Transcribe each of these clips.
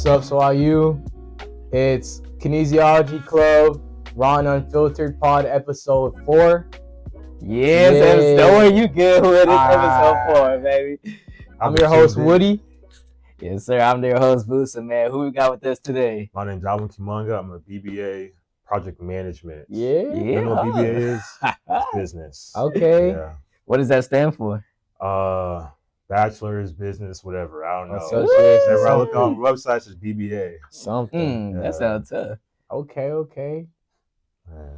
up, so are you? It's Kinesiology Club, Kino-Unfiltered Pod, episode 4. Yes, don't worry, you good with it. Episode 4, baby. I'm your host, Woody. Yes, sir. I'm your host, Boosa, man. Who we got with us today? My name's Alvin. I'm a BBA project management. Yeah. You know what BBA is? It's business. Okay. Yeah. What does that stand for? Bachelor's, business, whatever. I don't know. Association. Whenever I look on websites, it's BBA. Something. That sounds tough. Okay. Man.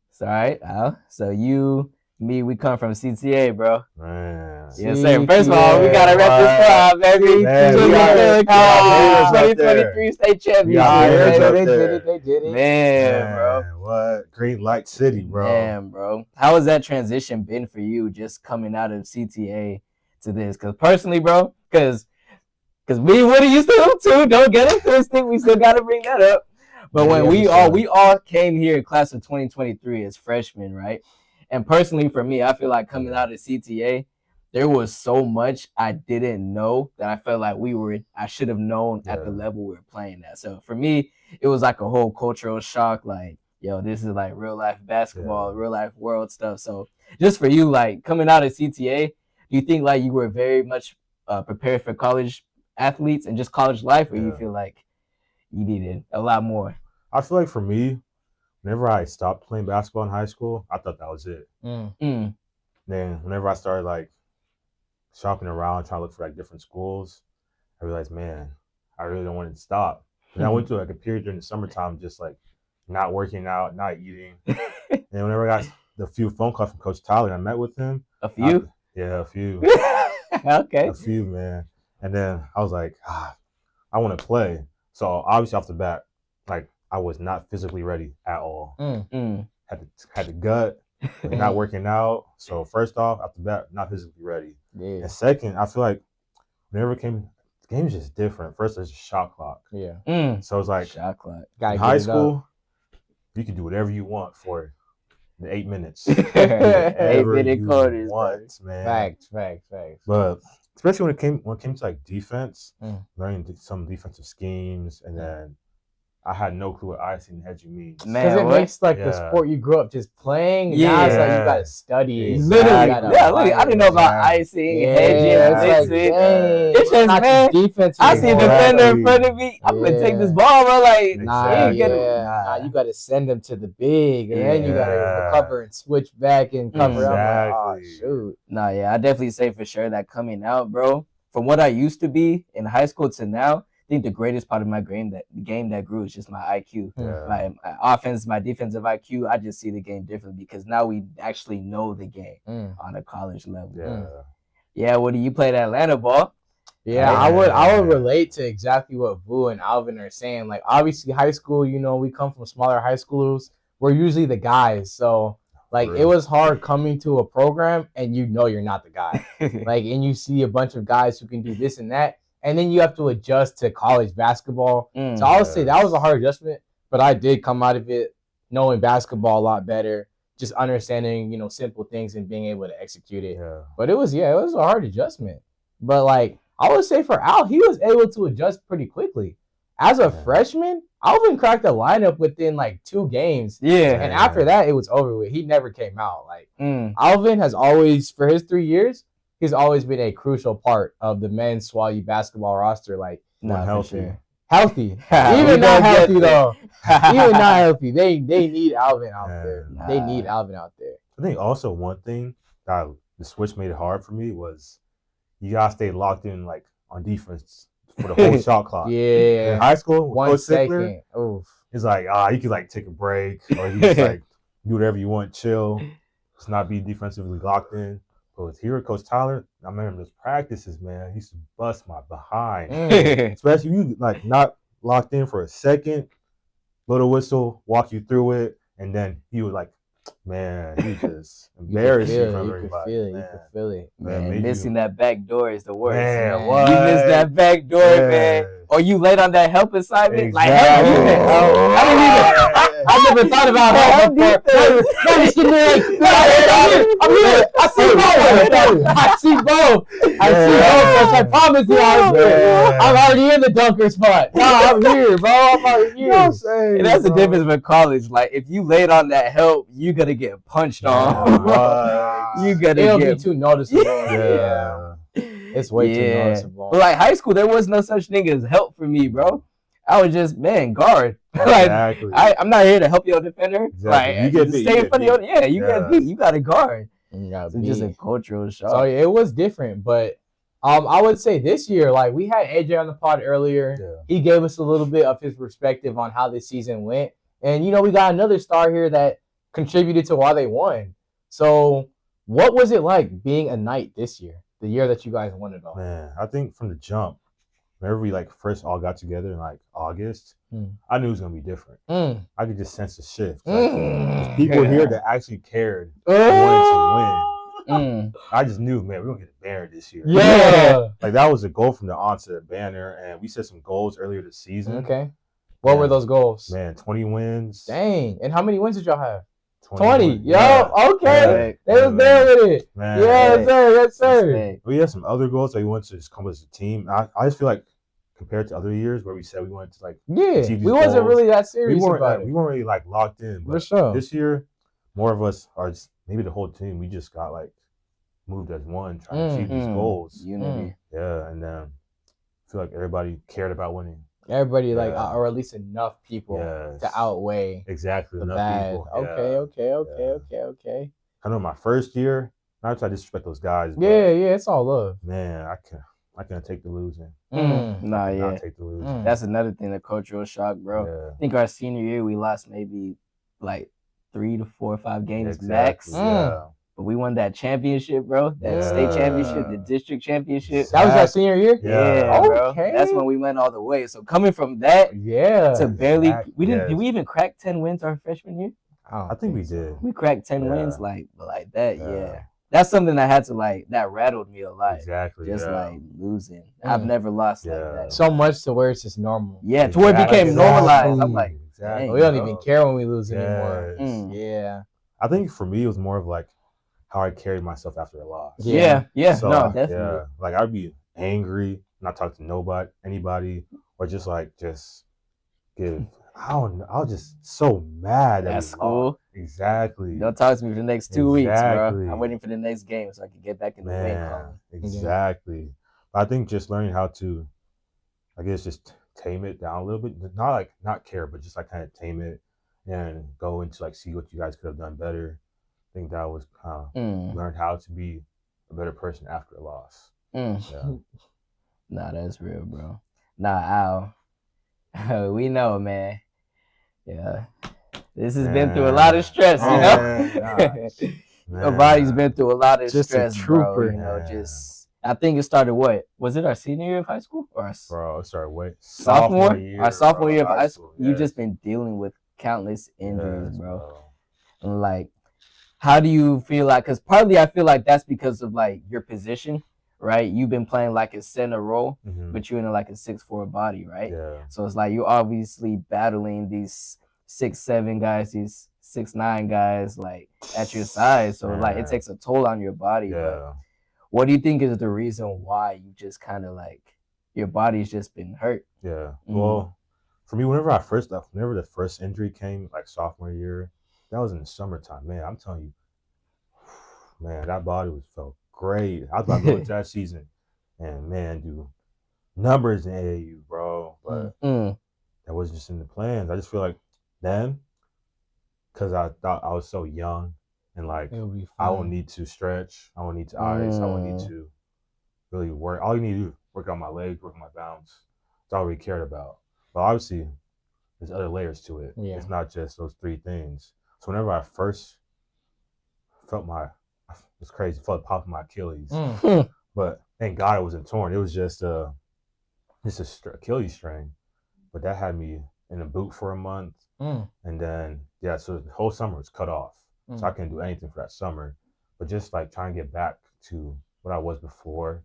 It's all right, Al. So you, me, we come from CTA, bro. Man. Yes, sir. First of all, we gotta rep this club, baby. Man, we got 2023 state champions. They did it. Man, bro. What? Green Light City, bro. Man, bro. How has that transition been for you just coming out of CTA to this? Because personally, bro, because me and Woody used to do too. Don't get it twisted. We still got to bring that up. But when we all came here in class of 2023 as freshmen, right? And personally for me, I feel like coming out of CTA, there was so much I didn't know that I felt like I should have known at the level we were playing at. So for me, it was like a whole cultural shock. Like, yo, this is like real life basketball, real life world stuff. So just for you, like coming out of CTA, do you think like you were very much prepared for college athletes and just college life, or you feel like you needed a lot more? I feel like for me, whenever I stopped playing basketball in high school, I thought that was it. Then whenever I started like shopping around, trying to look for like different schools, I realized, man, I really don't want it to stop. And I went through like a period during the summertime, just like not working out, not eating. And whenever I got the few phone calls from Coach Tyler, I met with him. A few? A few. Okay. A few, man. And then I was like, I want to play. So obviously off the bat, like I was not physically ready at all. Had the gut, not working out. So first off, off the bat, not physically ready. Yeah. And second, I feel like whenever the game's just different. First, there's a shot clock. Yeah. So it's like shot clock. in high school, you can do whatever you want for the 8 minutes. 8-minute quarters, man. Facts. But especially when it came to like defense, learning some defensive schemes, and then I had no clue what icing and hedging means. Because it makes like the sport you grew up just playing. Yeah. Now it's like you gotta study it. Literally. Look, I didn't know about icing, hedging, mixing. It's just, man, defense. I see a defender in front of me. I'm gonna take this ball, bro. Like, you gotta send them to the big, and then you gotta recover and switch back and cover up. Like, oh, shoot. I definitely say for sure that coming out, bro, from what I used to be in high school to now, I think the greatest part of my game that grew is just my IQ. My offense, my defensive IQ. I just see the game differently because now we actually know the game on a college level. Yeah, what do you play the Atlanta ball? Yeah, I would relate to exactly what Vu and Alvin are saying. Like obviously high school, we come from smaller high schools. We're usually the guys. So like it was hard coming to a program and you're not the guy. Like and you see a bunch of guys who can do this and that. And then you have to adjust to college basketball. So I would say that was a hard adjustment, but I did come out of it knowing basketball a lot better, just understanding, simple things and being able to execute it. But it was a hard adjustment. But like I would say for Al, he was able to adjust pretty quickly. As a freshman, Alvin cracked the lineup within like 2 games. And after that, it was over with. He never came out. Like Alvin has always, for his 3 years, he's always been a crucial part of the men's SWAU basketball roster. Like, healthy. Healthy. Even not healthy, though. Even not healthy. They need Alvin out there. They need Alvin out there. I think also one thing that the switch made it hard for me was you got to stay locked in, like, on defense for the whole shot clock. Yeah. In high school, 1 second. It's like, you can, like, take a break or you just, like, do whatever you want, chill, just not be defensively locked in. But here with Coach Tyler, I remember those practices, man. He used to bust my behind. Especially you like not locked in for a second, little whistle, walk you through it, and then he would like, man, he just embarrassed you from everybody. You can feel it. Man, missing that back door is the worst. Man, what? You missed that back door, man. Or you late on that help assignment. Exactly. Like, I never thought about help before. I'm here. I see both. I see both. Coach. I promise you, I'm already in the dunker spot. No, I'm here, bro. I'm already here. And that's the difference with college. Like, if you laid on that help, you gotta get punched on. You gotta It'll get be too noticeable. Yeah. It's way too noticeable. But like high school, there was no such thing as help for me, bro. I was just guard. Exactly. Like I'm not here to help your defender. Exactly. Like You get beat, stay you in get front of your you get beat. You got to guard. It's It's just a cultural shock. So it was different, but I would say this year, like we had AJ on the pod earlier. Yeah. He gave us a little bit of his perspective on how this season went, and we got another star here that contributed to why they won. So what was it like being a Knight this year, the year that you guys won it all? Man, I think from the jump, whenever we like first all got together in like August, I knew it was gonna be different. I could just sense the shift. Like, there's people here that actually cared and wanted to win. I just knew, man, we're gonna get a banner this year. Yeah. Like that was a goal from the onset banner, and we set some goals earlier this season. Okay. What were those goals? Man, 20 wins. Dang. And how many wins did y'all have? 20. Yo, okay. They was there with it. Man. Yes, sir. Yes, sir. We had some other goals that we wanted to just come as a team. I just feel like compared to other years where we said we wanted to like achieve these we wasn't goals, really that serious about it. We weren't really like locked in. But For sure. This year, more of us are just, maybe the whole team. We just got like moved as one, trying to achieve these goals. Unity. Yeah, and I feel like everybody cared about winning. Everybody or at least enough people to outweigh exactly the enough bad. people. Okay. I know my first year, not to disrespect those guys. But it's all love. Man, I can't take the losing. Not take the losing. That's another thing, the cultural shock, bro. Yeah. I think our senior year we lost maybe like 3 to 4 or 5 games Exactly, max. Yeah. But we won that championship, bro. That state championship, the district championship. That was your senior year? Yeah, bro. Okay. That's when we went all the way. So coming from that to barely did we even crack 10 wins our freshman year? I think we did. We cracked 10 wins like that, yeah. That's something that had to that rattled me a lot. Exactly. Just losing. I've never lost like that. So much to where it's just normal. Yeah, to where it became normalized. I'm like, dang, we don't even care when we lose anymore. Yeah. I think for me it was more of like how I carried myself after a loss. Yeah. So, no, definitely. Yeah. Like I'd be angry, not talk to anybody, or just give. I don't know. I was just so mad at school. Exactly. Don't talk to me for the next 2 weeks, bro. I'm waiting for the next game so I can get back in the win column. Exactly. But I think just learning how to, I guess, just tame it down a little bit. Not care, but just kind of tame it and go into see what you guys could have done better. I think that was learned how to be a better person after a loss. Yeah. Nah, that's real, bro. Nah, Al. We know, man. Yeah. This has been through a lot of stress, you know? Your body's been through a lot of stress, bro. You know, I think it started was it our senior year of high school? Bro, it started sophomore year. Our sophomore year of high school. You've just been dealing with countless injuries, bro. And how do you feel because partly I feel like that's because of your position, right? You've been playing a center role, but you're in a 6'4" body, right? Yeah. So it's you're obviously battling these 6'7" guys, these 6'9" guys at your size. So it takes a toll on your body. Yeah. But what do you think is the reason why you just kind of your body's just been hurt? Yeah. Well, for me, whenever the first injury came, sophomore year, that was in the summertime. Man, I'm telling you, man, that body felt great. I was about to go into that season and, man, do numbers in AAU, bro. But that wasn't just in the plans. I just feel like then, because I thought I was so young and I won't need to stretch, I won't need to ice, I won't need to really work. All you need to do is work on my legs, work on my balance. That's all we cared about. But obviously, there's other layers to it. Yeah. It's not just those 3 things. So whenever I first felt it's crazy, felt the pop of my Achilles. But thank God it wasn't torn. It was just a Achilles strain. But that had me in a boot for a month. And then, so the whole summer was cut off. So I couldn't do anything for that summer. But just trying to get back to what I was before,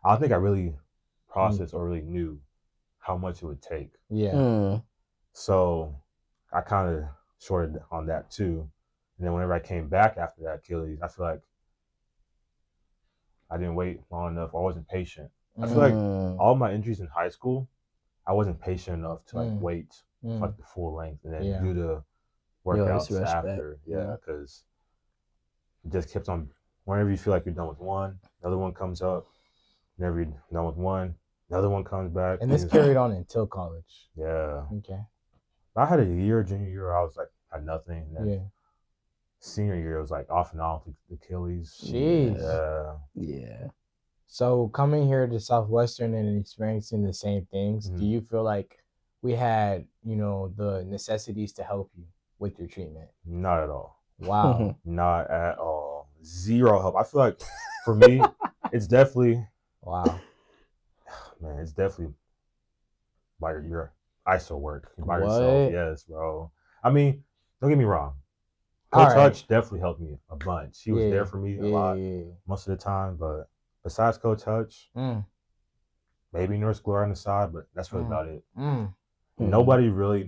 I don't think I really processed or really knew how much it would take. Yeah. So I kind of shorted on that too. And then whenever I came back after that Achilles, I feel like I didn't wait long enough. I wasn't patient. I feel like all my injuries in high school, I wasn't patient enough to like wait for like the full length and then do the workouts after. Yeah, because it just kept on. Whenever you feel like you're done with one, another one comes up. Whenever you're done with one, another one comes back. And this carried on until college. Yeah. Okay. I had a year, junior year, I was like had nothing. And then Yeah. senior year, it was like off and on the Achilles. Jeez. Yeah. So coming here to Southwestern and experiencing the same things, do you feel like we had, the necessities to help you with your treatment? Not at all. Wow. Not at all. Zero help. I feel like for me, it's definitely wow. Man, it's definitely by your ISO work by yourself. Yes, bro. I mean, don't get me wrong. Coach Hutch definitely helped me a bunch. He was there for me a lot most of the time. But besides Coach Hutch, maybe North Glory on the side, but that's really about it. Nobody really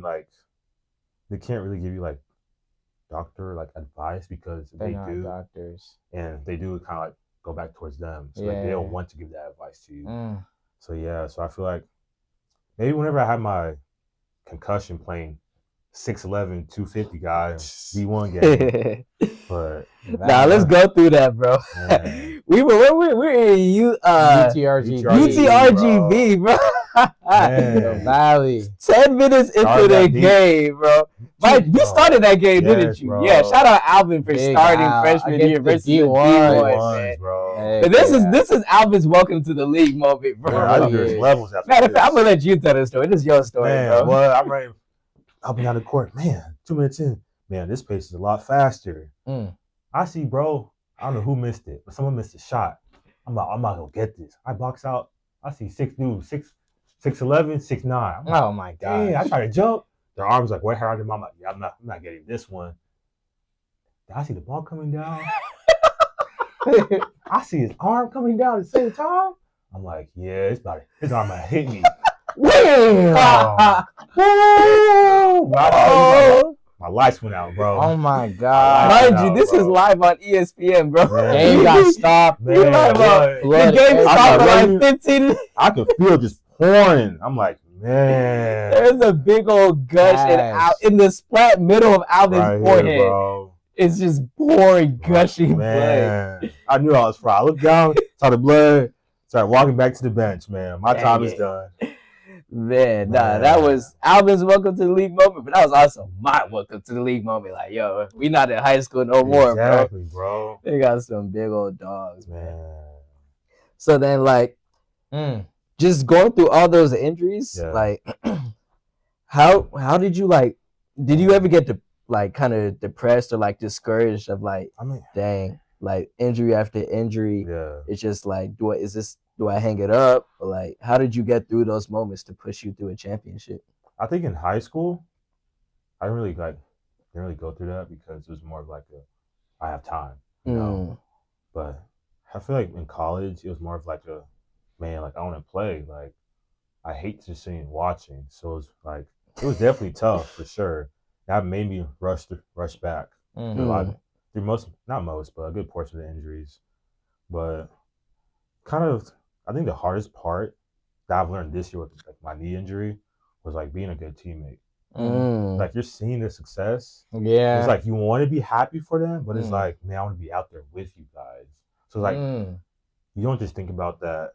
they can't really give you like doctor like advice because they do doctors and they do kind of like go back towards them. So like they don't want to give that advice to you. So so I feel like maybe whenever I had my concussion playing 6'11", 250 guy D1 game. But now let's go through that, bro. we were in UTRGV, bro. The Valley. 10 minutes into the game, bro. Mike, you started that game, didn't you? Bro. Yeah. Shout out Alvin for starting freshman year versus the D1, bro. Hey, but this is Alvin's welcome to the league moment, bro. Man, I think there's levels after Matter of fact, I'm gonna let you tell the story. This is your story, bro. Well, I'm ready. I'll be on the court. Man, 2 minutes in. Man, this pace is a lot faster. I see, bro. I don't know who missed it, but someone missed a shot. I'm not gonna get this. I box out. I see 6 dudes, 6'11", 6'9". Like, oh my god! I try to jump. Their arms like way higher than mine. I'm like, yeah, I'm not getting this one. I see the ball coming down. I see his arm coming down at the same time. I'm like, yeah, his arm might hit me. My lights went out, bro. Oh my god! Mind you, this is live on ESPN, bro. Game got stopped. The game stopped for like 15. I could feel just pouring. I'm like, man. There's a big old gush in the splat middle of Alvin's forehead. Bro. It's just pouring, gushing blood. I knew I was fried. I looked down, saw the blood, started walking back to the bench, man. My time is done. Man, that was Alvin's welcome to the league moment, but that was also my welcome to the league moment. Like, yo, we not in high school no more, bro. They got some big old dogs, man. So then, like, just going through all those injuries, like, how did you did you ever get kind of depressed or like discouraged of like, dang, like injury after injury? It's just like, do I hang it up? Or like, how did you get through those moments to push you through a championship? I think in high school, I really didn't really go through that because it was more of like I have time, you know. But I feel like in college, it was more of like I want to play. Like, I hate just sitting and watching. So it was definitely tough for sure. That made me rush back. Through not most, but a good portion of the injuries. But kind of, I think the hardest part that I've learned this year with like my knee injury was like being a good teammate. Like, you're seeing their success. Yeah. It's like you want to be happy for them, but it's like, man, I want to be out there with you guys. So like, you don't just think about that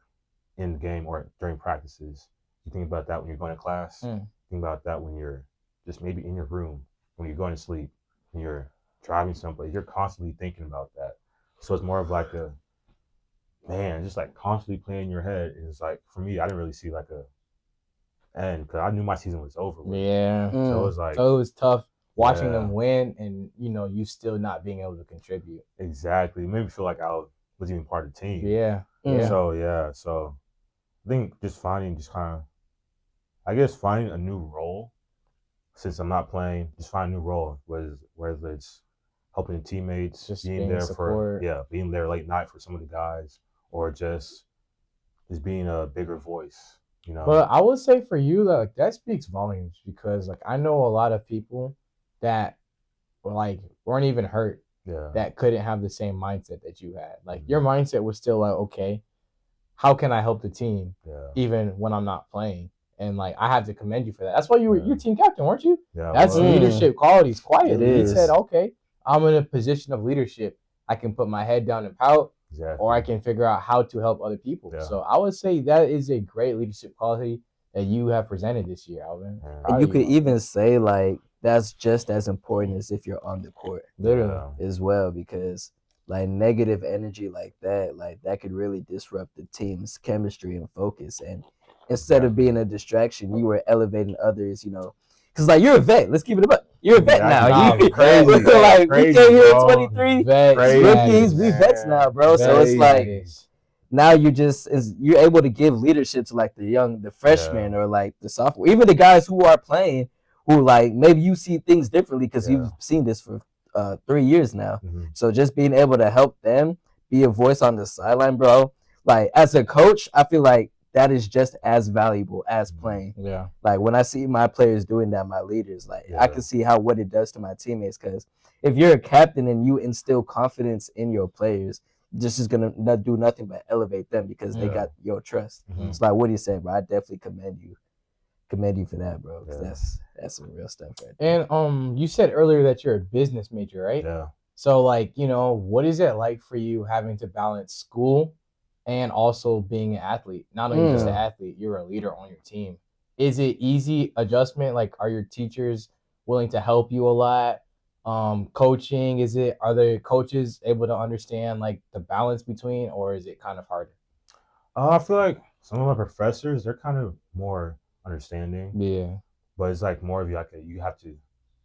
in the game or during practices. You think about that when you're going to class. Think about that when you're just maybe in your room, when you're going to sleep, when you're driving someplace. You're constantly thinking about that. So it's more of like just like constantly playing in your head. And it's like, for me, I didn't really see like a end because I knew my season was over with. Yeah. So it was like, it was tough watching them win and, you still not being able to contribute. Exactly. It made me feel like I was even part of the team. Yeah. So I think just finding a new role since I'm not playing, just find a new role, whether it's helping the teammates, just being there support. Being there late night for some of the guys, or just being a bigger voice, you know. But I would say for you that speaks volumes because like I know a lot of people that like weren't even hurt that couldn't have the same mindset that you had. Like your mindset was still like, okay, how can I help the team even when I'm not playing? And like I have to commend you for that. That's why you were your team captain, weren't you? Yeah, that's leadership qualities. Quietly, he said, okay, I'm in a position of leadership. I can put my head down and pout, or I can figure out how to help other people. So I would say that is a great leadership quality that you have presented this year, Alvin. And you could even say like that's just as important as if you're on the court, literally as well, because like negative energy like that could really disrupt the team's chemistry and focus. And instead of being a distraction, you were elevating others, because like you're a vet. Let's keep it up. You're a vet now. You crazy. Like we came here at 23 rookies, we vets now, bro. So it's like now you're able to give leadership to like the freshmen or like the sophomore, even the guys who are playing, who like maybe you see things differently because you've seen this for 3 years now. So just being able to help them be a voice on the sideline, bro. Like as a coach, I feel like that is just as valuable as playing. Yeah. Like when I see my players doing that, my leaders, like I can see what it does to my teammates. Because if you're a captain and you instill confidence in your players, this is gonna not do nothing but elevate them because they got your trust. It's like what he said, bro. I definitely commend you for that, bro. Because that's some real stuff right there. And you said earlier that you're a business major, right? Yeah. So like, what is it like for you having to balance school and also being an athlete? Not only just an athlete, you're a leader on your team. Is it easy adjustment? Like, are your teachers willing to help you a lot? Coaching, are the coaches able to understand like the balance between, or is it kind of harder? I feel like some of my professors, they're kind of more understanding. Yeah. But it's like more of you have to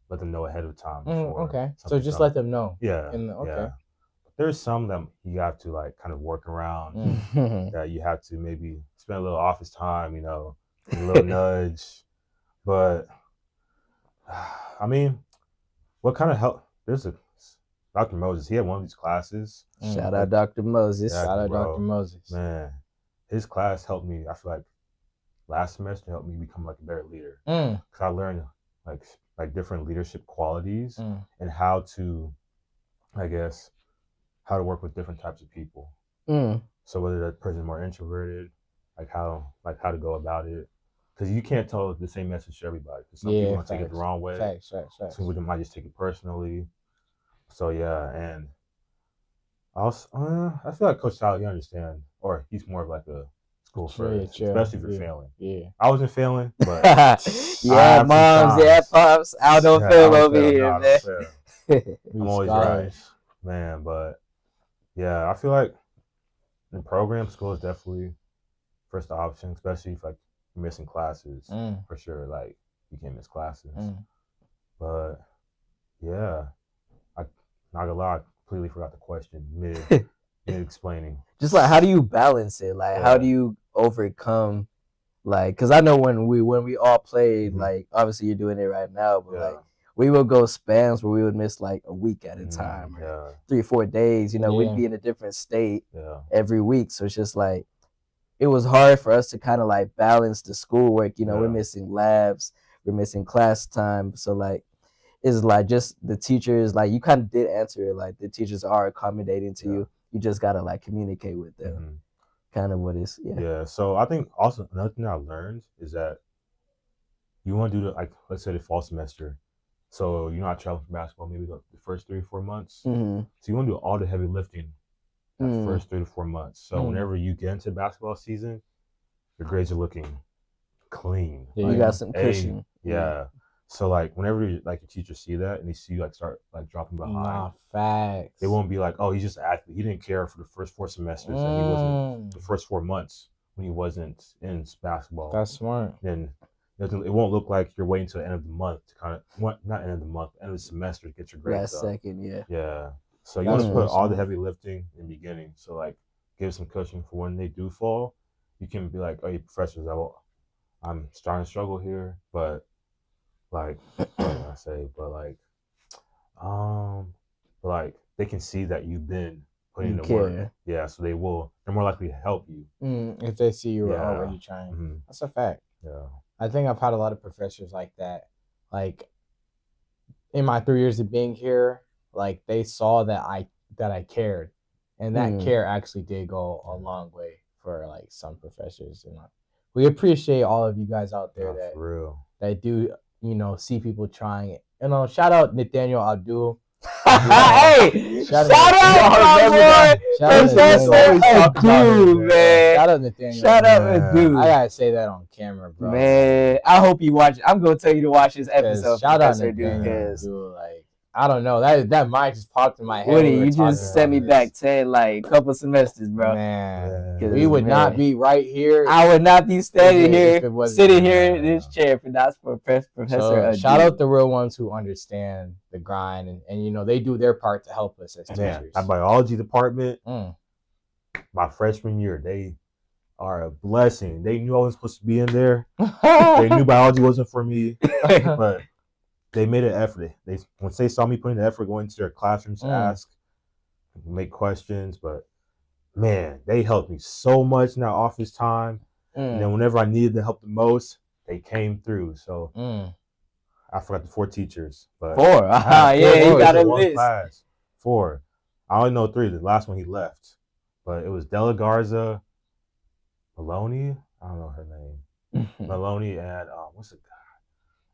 let them know ahead of time. Okay. So just let them know. Yeah. Okay. Yeah. There's some that you have to like kind of work around that you have to maybe spend a little office time, a little nudge. But I mean, what kind of help? There's Dr. Moses. He had one of these classes. Shout out Dr. Moses. Shout out Dr. Moses. Man, his class helped me. I feel like last semester helped me become like a better leader because I learned like different leadership qualities and how to, I guess, how to work with different types of people. So whether that person is more introverted, like how to go about it, because you can't tell the same message to everybody. Because some people might take it the wrong way. Facts. Some people might just take it personally. So yeah, and I feel like Coach Tyler, you understand, or he's more of like a school first, especially if you're failing. Yeah, I wasn't failing, but pops. I don't fail over here, man. I'm always right, man. But yeah, I feel like in program, school is definitely first option, especially if like you're missing classes for sure. Like you can't miss classes. But yeah, not gonna lie, I completely forgot the question mid explaining. Just like how do you balance it? Like how do you overcome? Like, because I know when we all played, like obviously you're doing it right now, but like we would go spans where we would miss like a week at a time, or 3 or 4 days. We'd be in a different state every week, so it's just like it was hard for us to kind of like balance the schoolwork. We're missing labs, we're missing class time, so like it's like just the teachers. Like you kind of did answer it. Like the teachers are accommodating to you. You just gotta like communicate with them. Kind of what is So I think also another thing I learned is that you want to do like let's say the fall semester, so you're not traveling for basketball maybe the first 3 or 4 months, so you want to do all the heavy lifting that first 3 to 4 months, so whenever you get into basketball season your grades are looking clean, you got some cushion. So like whenever like your teachers see that and they see you like start like dropping behind, facts. They won't be like, oh, he's just an athlete. He didn't care for the first 4 semesters and he wasn't the first 4 months when he wasn't in basketball. That's smart. Then it won't look like you're waiting till the end of the month to kind of not end of the month, end of the semester to get your grades last second, yeah. So you want to put all the heavy lifting in the beginning. So like give some cushion for when they do fall. You can be like, oh, you professors, I'm starting to struggle here, but like what can I say? But like they can see that you've been putting in the work. Yeah, so they're more likely to help you. If they see you are already trying. That's a fact. Yeah. I think I've had a lot of professors like that. Like in my 3 years of being here, like they saw that I cared, and that care actually did go a long way for like some professors. And we appreciate all of you guys out there Nah, for real. that do see people trying it. Shout out Nathaniel Abdul. Hey, shout out my boy, Shout out Professor Nathaniel. Adu, man. Shout out Nathaniel. Shout out Man. Adu. I gotta say that on camera, bro. Man, I hope you watch it. I'm gonna tell you to watch this episode. Shout out Professor Nathaniel, because dude. Like I don't know, that mic just popped in my head. Woody, when we were you talking just sent me about back this. 10 like couple semesters, bro. Man, Yeah. we would not be right here. I would not be standing if it here, wasn't- sitting here in this chair if not for Professor So Adu. shout out the real ones who understand the grind and they do their part to help us as Man, teachers. my biology department, Mm. my freshman year, they are a blessing. They knew I was supposed to be in there. They knew biology wasn't for me, but they made an effort. They once they saw me putting the effort going into their classrooms to ask, make questions, but man, they helped me so much in that office time. And then whenever I needed the help the most, they came through. So I forgot the 4 teachers, but 4. I had Yeah, you boys got in a one list. class. 4. I only know 3. The last one he left, but it was Della Garza, Maloney. I don't know her name. Maloney and what's the guy?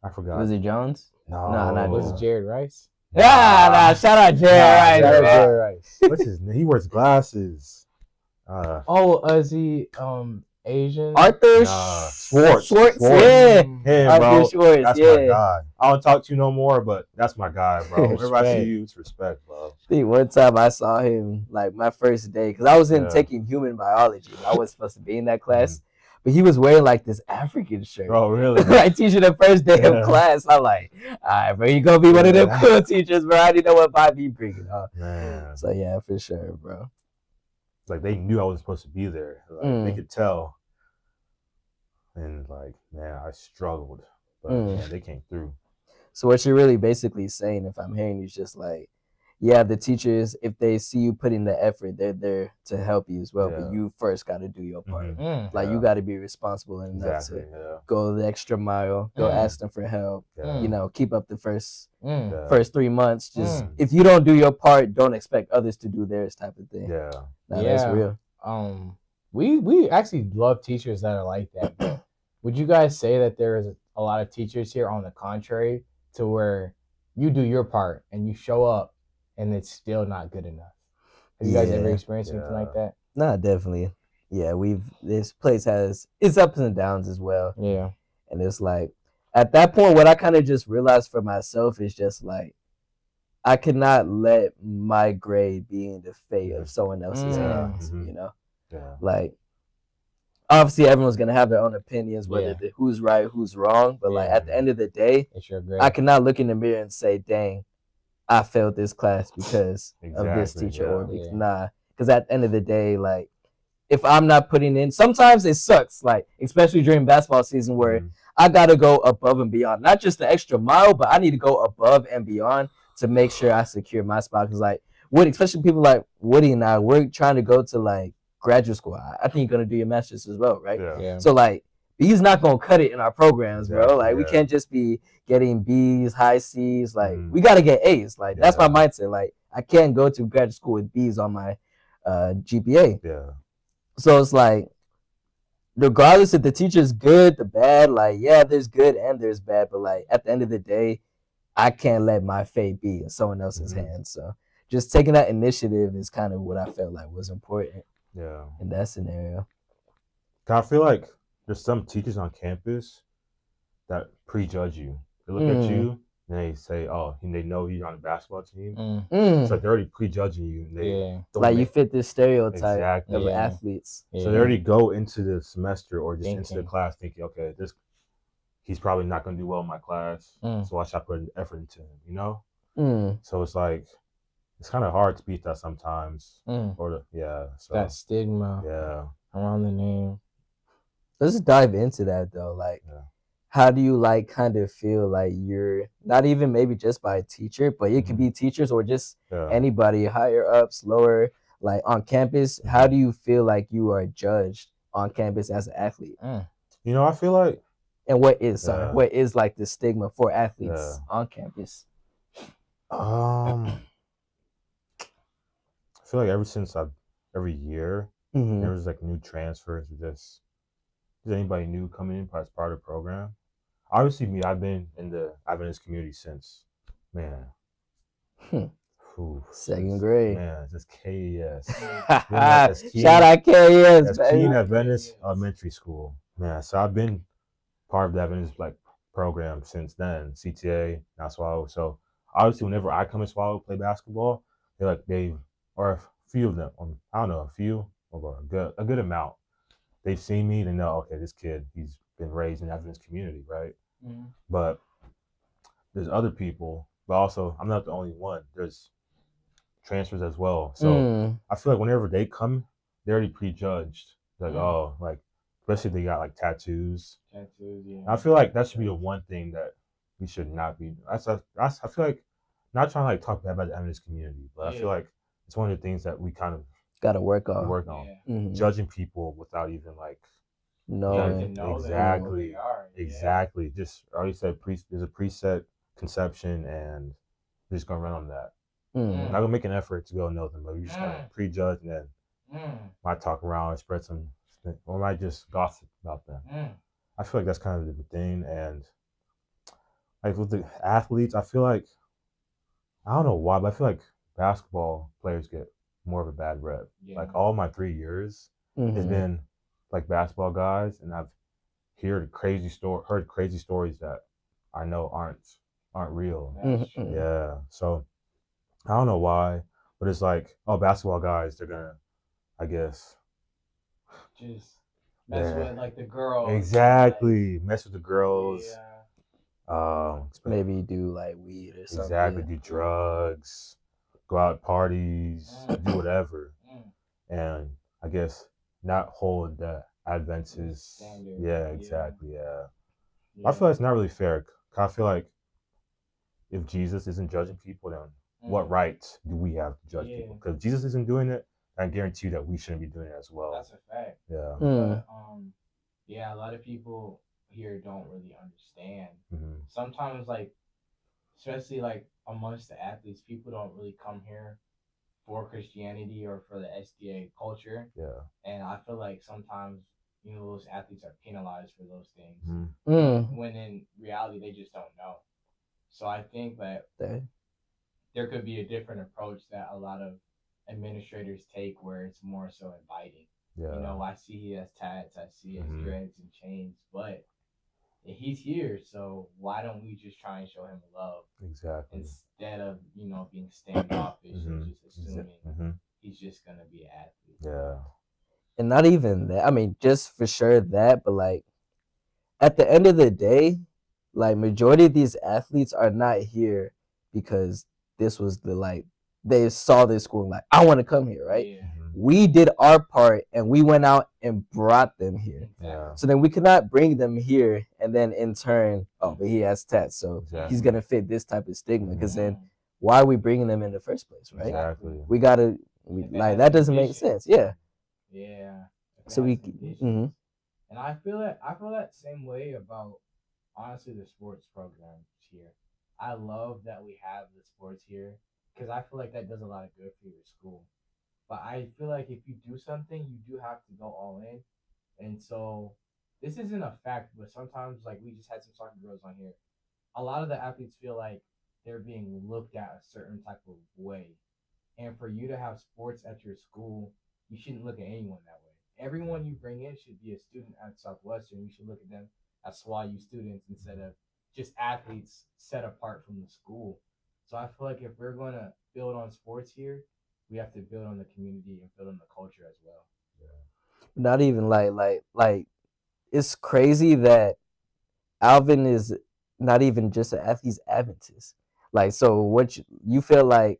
I forgot. Was it Jones? No, not Was Jones. it Jared Rice? Nah, shout out Jared Shout out Rice. Jared Rice. What's his name? He wears glasses. Is he Asian? Arthur Schwartz. Yeah. Him, bro. Arthur Schwartz, That's my guy. I don't talk to you no more, but that's my guy, bro. Whenever I see you, it's respect, bro. I think one time I saw him like my first day because I was taking human biology. I was supposed to be in that class, but he was wearing like this African shirt. Bro, really? Like teaching the first day of class. I'm like, all right, bro, you gonna be one of them cool teachers, bro. I didn't know what vibe he bringing up. Man. So yeah, for sure, bro. It's like they knew I wasn't supposed to be there. Like, they could tell. And like, man, I struggled. But man, they came through. So what you're really basically saying, if I'm hearing you, is just like, yeah, the teachers, if they see you putting the effort, they're there to help you as well. But you first got to do your part. Like you got to be responsible enough to go the extra mile, go ask them for help. Keep up the first 3 months. Just if you don't do your part, don't expect others to do theirs, type of thing. That's real. We actually love teachers that are like that. But would you guys say that there is a lot of teachers here on the contrary to where you do your part and you show up and it's still not good enough? Have you guys ever experienced anything like that? Nah, definitely. Yeah, this place has its ups and downs as well. Yeah. And it's like at that point what I kind of just realized for myself is just like I cannot let my grade be in the fate of someone else's hands, Like obviously everyone's gonna have their own opinions whether who's right, who's wrong, but like at the end of the day, it's your grade. I cannot look in the mirror and say, dang, I failed this class because of this teacher or because because at the end of the day, like if I'm not putting in, sometimes it sucks, like especially during basketball season where I gotta go above and beyond, not just the extra mile, but I need to go above and beyond to make sure I secure my spot. Because like Woody, especially people like Woody and I, we're trying to go to like graduate school. I think you're gonna do your master's as well, right? Yeah. So like B's not gonna cut it in our programs, bro. Like we can't just be getting B's, high C's. Like we gotta get A's. Like that's my mindset. Like I can't go to graduate school with B's on my GPA. Yeah. So it's like, regardless if the teacher's good, the bad, like there's good and there's bad, but like at the end of the day, I can't let my fate be in someone else's hands. So just taking that initiative is kind of what I felt like was important. Yeah. In that scenario. I feel like there's some teachers on campus that prejudge you. They look at you and they say, "Oh, and they know you're on the basketball team." It's like they're already prejudging you. And they like you fit this stereotype of athletes. So they already go into the semester or just into the class thinking, "Okay, he's probably not going to do well in my class, so I should put an effort into him." So it's like it's kind of hard to beat that sometimes. So that stigma around the name. Let's dive into that though. Like, how do you like kind of feel like you're not even maybe just by a teacher, but it could be teachers or just anybody higher ups, lower, like on campus. How do you feel like you are judged on campus as an athlete? I feel like, and what is like the stigma for athletes on campus? I feel like every year Mm-hmm. there's like new transfers or just anybody new coming in as part of the program. Obviously, me, I've been in the Adventist community since, man, Hmm. Second grade. man, just KES. Shout Keene, out KS, that's Keene baby. Adventist Elementary School. Man, so I've been part of the Adventist like program since then, CTA, now Swallow. So obviously, whenever I come to Swallow play basketball, or a few of them, I don't know, a few or a good amount, they've seen me. They know, okay, this kid, he's been raised in the Adventist community, right? Mhm. But there's other people, but also I'm not the only one. There's transfers as well. So I feel like whenever they come, they're already prejudged. Like, oh, like especially if they got like tattoos. Tattoos, yeah. I feel like that should be the one thing that we should not be. I feel like not trying to like talk bad about the Adventist community, but I feel like it's one of the things that we kind of gotta work on. Yeah. Judging people without even like Knowing. exactly, exactly. Just I already said there's a preset conception, and we're just gonna run on that. Not gonna make an effort to go know them, but we're just gonna prejudge and then might talk around and spread some, or might just gossip about them. I feel like that's kind of the thing, and like with the athletes, I feel like I don't know why, but I feel like basketball players get more of a bad rep. Yeah. Like all my 3 years has been like basketball guys, and I've heard crazy stories that I know aren't real. Yeah, so I don't know why, but it's like, oh, basketball guys, they're gonna, I guess, Just mess with like the girls. Exactly, mess with the girls. Yeah. Maybe do like weed or something. Exactly, do drugs, go out parties, do whatever, and I guess not hold the Adventist standard. Yeah, exactly. Yeah. I feel like it's not really fair. I feel like if Jesus isn't judging people, then what right do we have to judge people? Because Jesus isn't doing it, I guarantee you that we shouldn't be doing it as well. That's a fact. Yeah. But yeah, a lot of people here don't really understand. Sometimes, like, especially like amongst the athletes, people don't really come here for Christianity or for the SDA culture. Yeah. And I feel like sometimes, you know, those athletes are penalized for those things when in reality they just don't know. So I think that there could be a different approach that a lot of administrators take where it's more so inviting. Yeah. You know, I see he has tats, I see he has dreads and chains, but he's here, so why don't we just try and show him love? Exactly. Instead of, you know, being standoffish and just assuming he's just gonna be an athlete. Yeah. And not even that. I mean, just for sure that, but like at the end of the day, like majority of these athletes are not here because this was the like they saw this school and like I want to come here, right? Yeah. We did our part and we went out and brought them here. Yeah. So then we could not bring them here and then in turn, oh, but he has tats, so he's gonna fit this type of stigma. Because then why are we bringing them in the first place, right? Exactly. We gotta like that doesn't make sense. Yeah. Yeah. So we. And I feel that same way about honestly the sports programs here. I love that we have the sports here because I feel like that does a lot of good for your school. But I feel like if you do something, you do have to go all in. And so this isn't a fact, but sometimes like we just had some soccer girls on here. A lot of the athletes feel like they're being looked at a certain type of way. And for you to have sports at your school, you shouldn't look at anyone that way. Everyone you bring in should be a student at Southwestern. You should look at them as SWAU students instead of just athletes set apart from the school. So I feel like if we're going to build on sports here, we have to build on the community and build on the culture as well. Yeah. Not even like it's crazy that Alvin is not even just an athlete, he's Adventist. Like, so what you feel like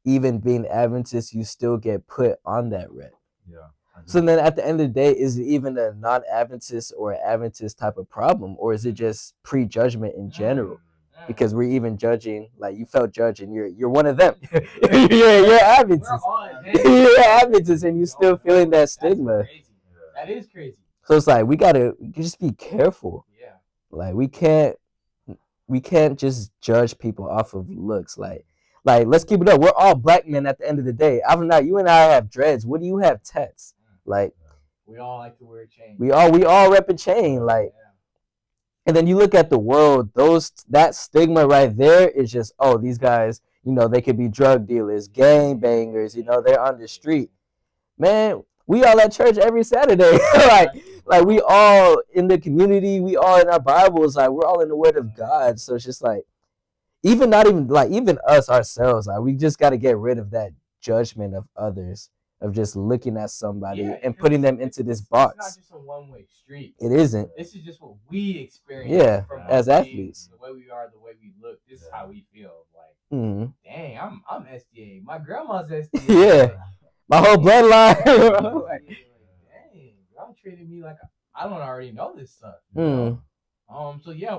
even being Adventist, you still get put on that rep. Yeah. So then at the end of the day, is it even a non-Adventist or Adventist type of problem, or is it just prejudgment in general? Because we're even judging, like you felt judged, and you're one of them. you're Adventist. You're Adventist, and you're still feeling that stigma. That is crazy. So it's like we gotta just be careful. Yeah. Like we can't just judge people off of looks. Like Like, let's keep it up. We're all black men at the end of the day. I'm not. You and I have dreads. What do you have? Tats. Like, we all like to wear chains. we all rep a chain. Like, and then you look at the world. That stigma right there is just, oh, these guys. They could be drug dealers, gang bangers. They're on the street. Man, we all at church every Saturday. like we all in the community. We all in our Bibles. Like, we're all in the Word of God. So it's just like, even us ourselves, like, we just got to get rid of that judgment of others, of just looking at somebody and putting them into this box. It's not just a one-way street. It isn't. This is just what we experience. Yeah, as athletes. The way we are, the way we look. This is how we feel. Like, mm-hmm. Dang, I'm SDA. My grandma's SDA. Yeah, my whole bloodline. Like, dang, y'all treating me like I don't already know this stuff. So yeah,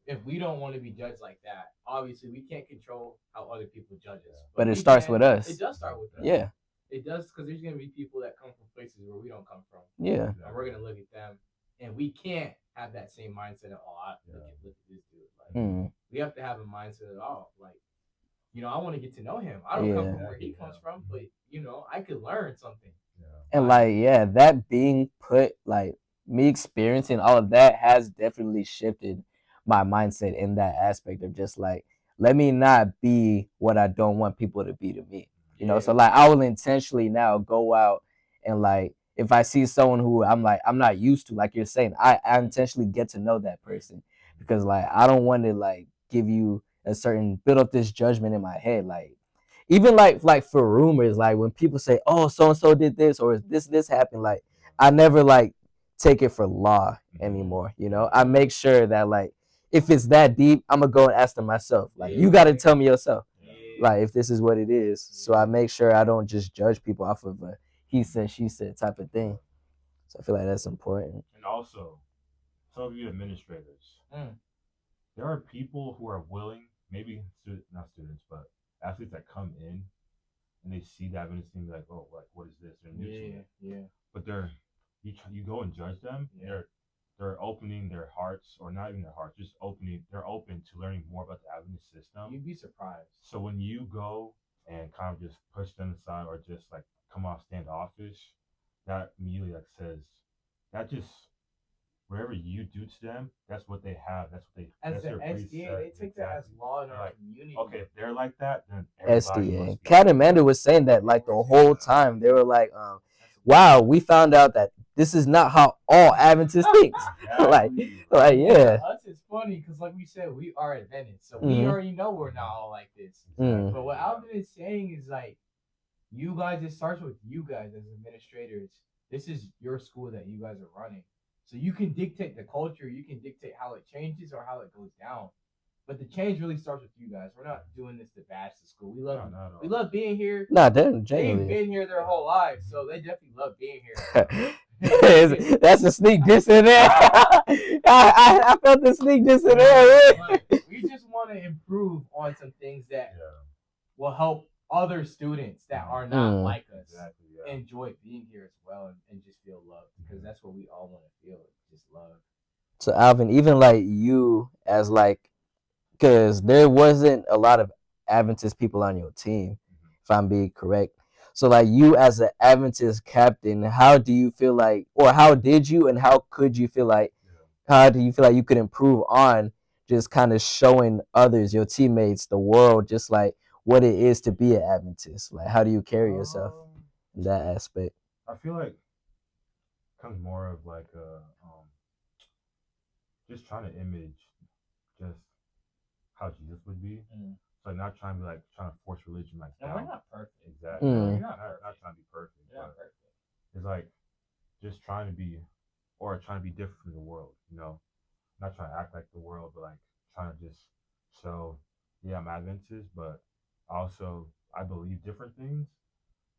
if we don't want to be judged like that, obviously we can't control how other people judge us. But it starts with us. It does start with us. Yeah. It does, because there's gonna be people that come from places where we don't come from. Yeah. And we're gonna look at them, and we can't have that same mindset of, look at this dude. Like, we have to have a mindset of, I want to get to know him. I don't come from where he comes from, but I could learn something. And that being put, like, me experiencing all of that has definitely shifted my mindset in that aspect of just like, let me not be what I don't want people to be to me. So like, I will intentionally now go out and, like, if I see someone who I'm not used to, like you're saying, I intentionally get to know that person, because like, I don't want to, like, give you build up this judgment in my head. Like, even like for rumors, like when people say, oh, so and so did this, or this happened, like, I never like take it for law anymore. I make sure that, like, if it's that deep, I'm gonna go and ask them myself. Like, you got to tell me yourself, like, if this is what it is. So I make sure I don't just judge people off of a he said, she said type of thing. So I feel like that's important. And also, some of you administrators, there are people who are willing, maybe not students, but athletes that come in and they see that and it's like, oh, like, what is this? They're new to it. Yeah. But you go and judge them. They're opening their hearts, or not even their hearts, just they're open to learning more about the Adventist system. You'd be surprised. So when you go and kind of just push them aside, or just like come off standoffish, that immediately like says that just whatever you do to them, that's what they have. That's what they. As that's the SDA, they take that as law in our community. Okay, if they're like that, then SDA. Kat and Amanda was saying that, like, the whole time. They were like, wow, we found out that this is not how all Adventists think. like, yeah. Us, it's funny because, like we said, we are Adventists, so we already know we're not all like this. But what Alvin is saying is, like, you guys, it starts with you guys as administrators. This is your school that you guys are running, so you can dictate the culture. You can dictate how it changes or how it goes down. But the change really starts with you guys. We're not doing this to bash the school. We love being here. Nah, they've been here their whole lives, so they definitely love being here. That's a sneak diss in there. I felt the sneak diss in there. We just want to improve on some things that will help other students that are not like us enjoy being here as well, and just feel loved, because that's what we all want to feel, just love. So Alvin, even like you as like, because there wasn't a lot of Adventist people on your team, if I'm being correct. So like, you as an Adventist captain, how do you feel like, or how did you and how could you feel like, how do you feel like you could improve on just kind of showing others, your teammates, the world, just like what it is to be an Adventist? Like, how do you carry yourself in that aspect? I feel like it comes more of like just trying to image just how Jesus would be. So not trying to be like trying to force religion like that. And we're not perfect. Exactly. You're not trying to be perfect. You're not perfect. It's like just trying to be, or trying to be different from the world, Not trying to act like the world, but like trying to just show, I'm Adventist, but also I believe different things,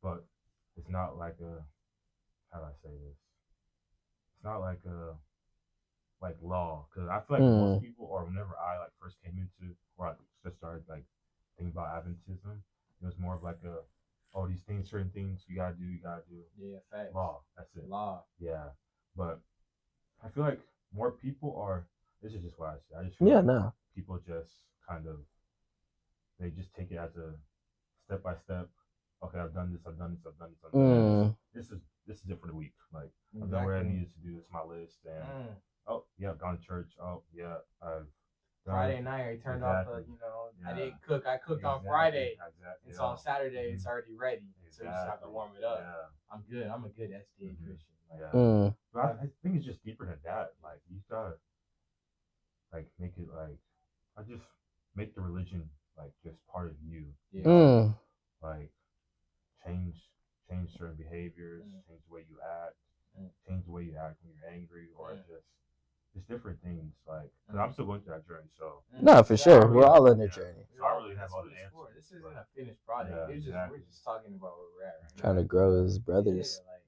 but it's not like how do I say this? It's not like a law, because I feel like most people, or whenever I like first came into, or I just started like thinking about Adventism, it was more of like these things, certain things you gotta do. Yeah, facts. Law. That's it. Law. Yeah, but I feel like more people are. This is just what I say. I just feel like people just kind of they just take it as a step by step. Okay, I've done this, I've done this, I've done this, I've done Mm. this is it for the week. Like I've done what I needed to do. This is my list, and oh yeah, I've gone to church. Oh yeah, I've Friday night, I turned off the, I didn't cook. I cooked on Friday, and so on Saturday it's already ready. So you just have to warm it up. Yeah. I'm good. I'm a good SDA Christian. Yeah. Mm. But I think it's just deeper than that. Like you gotta like make it like I just make the religion like just part of you. Yeah. Like change certain behaviors, change the way you act, change the way you act when you're angry, or just different things. Like, cause I'm still going through that journey. So No, for sure, we're all in the journey. So I really have all the answers. This isn't a finished product. We're just talking about where we're at right Trying to grow as brothers. Yeah, like,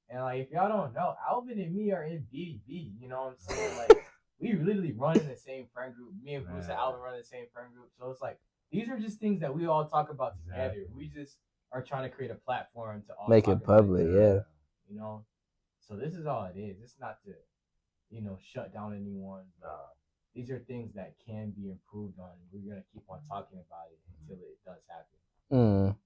and like if y'all don't know, Alvin and me are in BDB. You know what I'm saying? Like we literally run in the same friend group. Me and Bruce and Alvin run in the same friend group. So it's like these are just things that we all talk about together. We just are trying to create a platform to all make it public, yeah. You know, so this is all it is. It's not to, shut down anyone. These are things that can be improved on. We're gonna keep on talking about it until it does happen.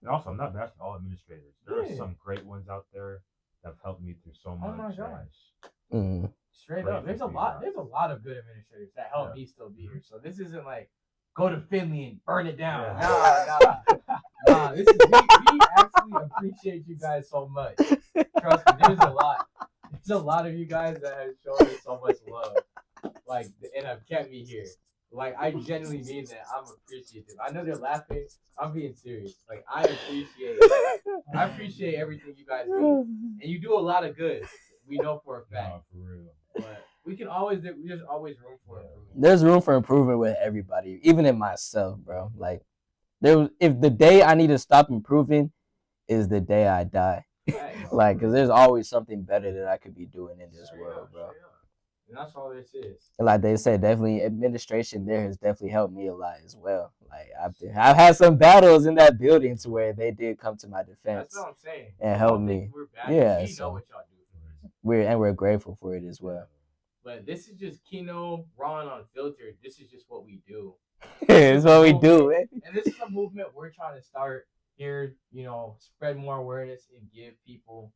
And also, I'm not bashing all administrators. There are some great ones out there that have helped me through so much. Oh my gosh. Straight up, there's a lot of good administrators that help me still be here. So this isn't like go to Finley and burn it down. Nah. This is we actually appreciate you guys so much. Trust me, there's a lot of you guys that have shown me so much love, like, and have kept me here. Like, I genuinely mean that. I'm appreciative. I know they're laughing. I'm being serious. Like, I appreciate everything you guys do, and you do a lot of good. We know for a fact. No, for real. But there's always room for improvement. There's room for improvement with everybody, even in myself, bro. Like, if the day I need to stop improving is the day I die. Like, because there's always something better that I could be doing in this world, bro. And that's all this is. And like they said, definitely administration there has definitely helped me a lot as well. Like I've had some battles in that building to where they did come to my defense. That's what I'm saying. And help me. Yeah, we know what y'all do for us. We're grateful for it as well. But this is just Kino, Raw and Unfiltered. This is just what we do. It's what we do, man. And this is a movement we're trying to start here, spread more awareness and give people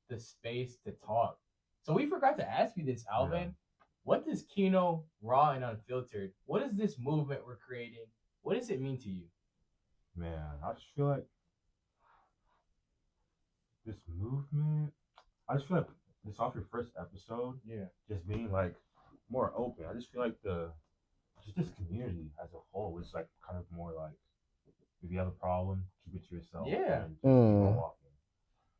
the space to talk. So we forgot to ask you this, Alvin. Yeah. What does Kino, Raw and Unfiltered, what is this movement we're creating? What does it mean to you? Man, I just feel like this movement, this off your first episode, just being like more open. I just feel like just this community as a whole is like kind of more like, if you have a problem, keep it to yourself. Yeah. And just keep on walking.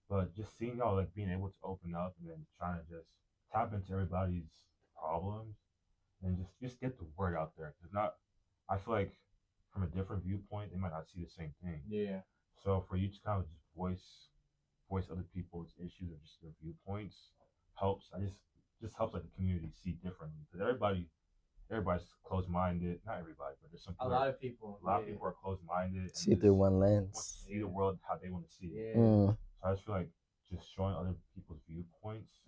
But just seeing y'all like being able to open up and then trying to just tap into everybody's problems and just get the word out there. I feel like from a different viewpoint, they might not see the same thing. Yeah. So for you to kind of just voice other people's issues or just their viewpoints helps. Just helps like the community see differently, because everybody's closed-minded. Not everybody, but there's a lot of people. A lot of people are closed-minded. See through one lens. Want to see the world how they want to see it. Yeah. So I just feel like just showing other people's viewpoints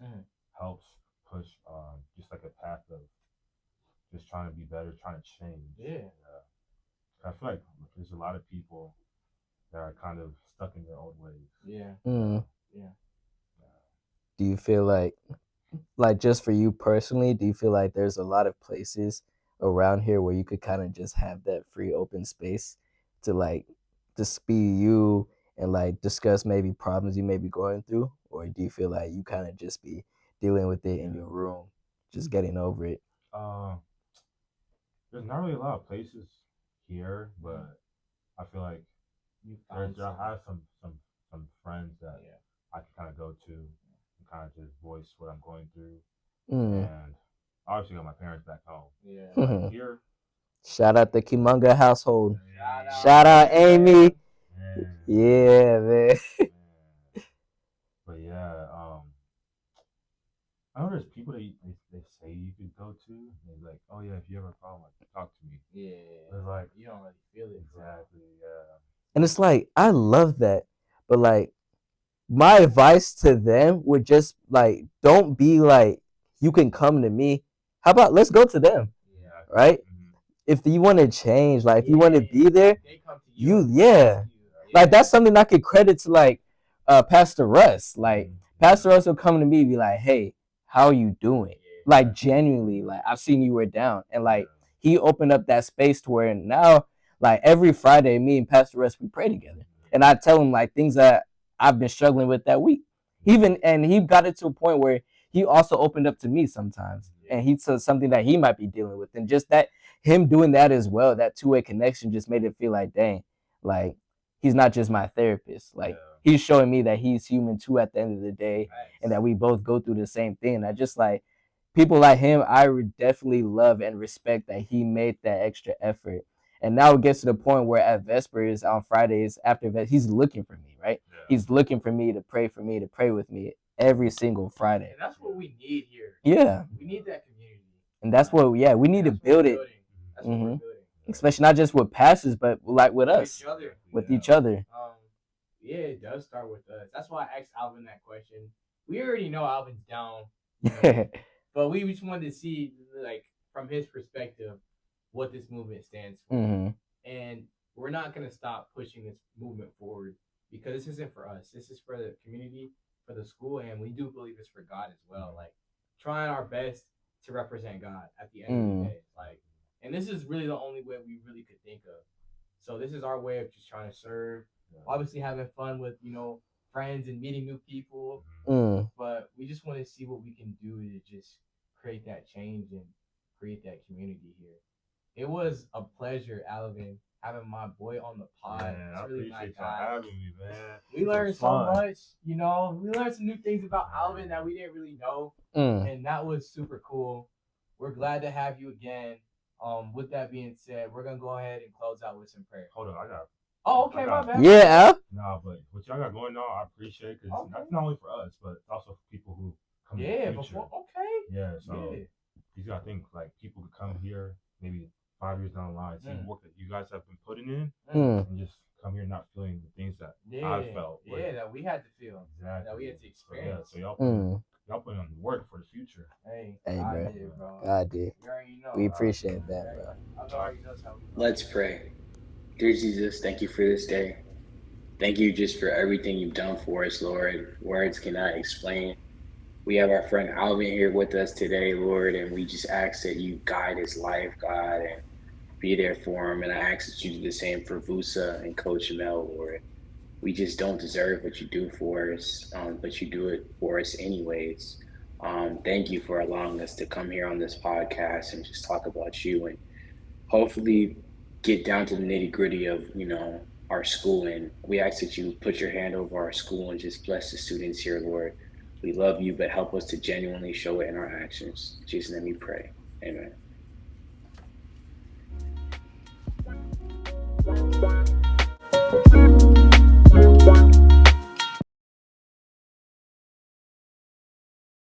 helps push just like a path of just trying to be better, trying to change. Yeah. I feel like there's a lot of people that are kind of stuck in their old ways. Yeah. Yeah. Do you feel like just for you personally, do you feel like there's a lot of places around here where you could kind of just have that free open space to like just be you and like discuss maybe problems you may be going through? Or do you feel like you kind of just be dealing with it in your room, just getting over it? There's not really a lot of places here, but I feel like I have some friends that I can kind of go to and kind of just voice what I'm going through. And obviously got my parents back home. Yeah. Like here. Shout out the Kimunga household. Shout out Amy. Yeah, man. But yeah, I know there's people that they say you could go to. They're like, oh yeah, if you have a problem, like, talk to me. Yeah. It's like you don't really feel it. Exactly. Yeah. And it's like I love that, but like my advice to them would just like, don't be like, you can come to me. How about let's go to them? Yeah. Right? if you want to change, like if you want to be there, They come to you and yeah. ask you, Like that's something I could credit to like Pastor Russ. Like Pastor Russ will come to me and be like, "Hey, how are you doing?" Like genuinely, like I've seen you were down, and like he opened up that space to where now, like every Friday, me and Pastor Russ we pray together, and I tell him like things that I've been struggling with that week. Even and he got it to a point where he also opened up to me sometimes, and he said something that he might be dealing with, and just that him doing that as well, that two-way connection just made it feel like, dang, like he's not just my therapist. Like he's showing me that he's human too at the end of the day, and that we both go through the same thing. I just like people like him. I would definitely love and respect that he made that extra effort. And now it gets to the point where at Vespers on Fridays after he's looking for me, right? He's looking for me, to pray with me every single Friday. And that's what we need here. Yeah. We need that community. And that's what, yeah, we need to build it. That's what we're building. Especially not just with pastors, but like with us, with each other. Yeah, it does start with us. That's why I asked Alvin that question. We already know Alvin's down, but we just wanted to see, like, from his perspective, what this movement stands for. And we're not going to stop pushing this movement forward because this isn't for us. This is for the community, for the school, and we do believe it's for God as well. Like, trying our best to represent God at the end of the day. Like, and this is really the only way we really could think of. So this is our way of just trying to serve. Obviously having fun with, friends and meeting new people. But we just want to see what we can do to just create that change and create that community here. It was a pleasure, Alvin, having my boy on the pod. Man, I really appreciate y'all having me, man. We learned so much, we learned some new things about Alvin that we didn't really know. And that was super cool. We're glad to have you again. With that being said, we're gonna go ahead and close out with some prayer. Hold on, I got. Oh, okay, my bad. Yeah, Al. Nah, but what y'all got going on, I appreciate it because that's not only for us, but it's also for people who come in the future. Yeah, so you gotta think like people could come here maybe 5 years down the line, see the work that you guys have been putting in, and just come here not feeling the things that I felt. That we had to feel. Exactly. That we had to experience. So y'all putting on the work for the future. Hey, bro. God did. We appreciate that, bro. Let's pray. Dear Jesus, thank you for this day. Thank you just for everything you've done for us, Lord. Words cannot explain. We have our friend Alvin here with us today, Lord, and we just ask that you guide his life, God, and be there for him. And I ask that you do the same for Vusa and Coach Mel, Lord. We just don't deserve what you do for us, but you do it for us anyways. Thank you for allowing us to come here on this podcast and just talk about you and hopefully get down to the nitty-gritty of, our school. And we ask that you put your hand over our school and just bless the students here, Lord. We love you, but help us to genuinely show it in our actions. In Jesus' name we pray. Amen.